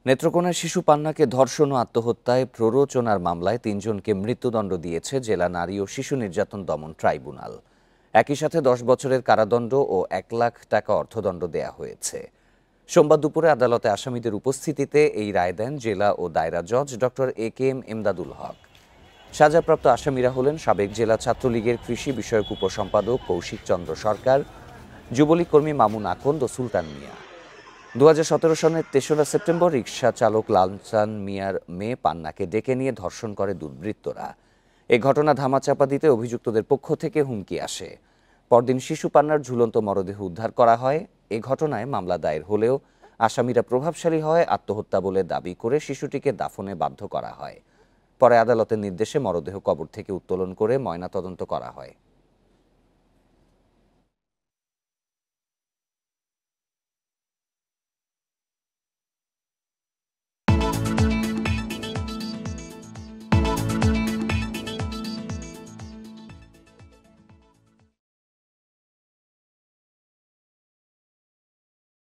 নেত্রকোনার শিশু পান্নাকে ধর্ষণ ও আত্মহত্যায় প্ররোচনার মামলায় ৩ জনকে মৃত্যুদণ্ড দিয়েছে জেলা নারী ও শিশু নির্যাতন দমন ট্রাইব্যুনাল। একই সাথে ১০ বছরের কারাদণ্ড ও ১ লাখ টাকা অর্থদণ্ড দেয়া হয়েছে। সোমবার দুপুরে আদালতে আসামিদের উপস্থিতিতে এই রায় দেন জেলা ও দায়রা জজ ডক্টর এ.কে.এম. এমদাদুল হক। সাজাপ্রাপ্ত আসামিরা হলেন সাবেক জেলা ছাত্রলীগের কৃষি বিষয়ক উপসম্পাদক কৌশিক চন্দ্র সরকার, যুবলীগ কর্মী মামুন আকন্দ ও সুলতান মিয়া। ২০১৭ সনের ৩রা সেপ্টেম্বর রিকশা চালক লালচান মিয়ার মেয়ে পান্নাকে ডেকে নিয়ে ধর্ষণ করে দুর্বৃত্তরা। এ ঘটনা ধামাচাপা দিতে অভিযুক্তদের পক্ষ থেকে হুমকি আসে। পরদিন শিশু পান্নার ঝুলন্ত মরদেহ উদ্ধার করা হয়। এ ঘটনায় মামলা দায়ের হলেও আসামিরা প্রভাবশালী হয় আত্মহত্যা বলে দাবি করে শিশুটিকে দাফনে বাধ্য করা হয়। পরে আদালতের নির্দেশে মরদেহ কবর থেকে উত্তোলন করে ময়নাতদন্ত করা হয়।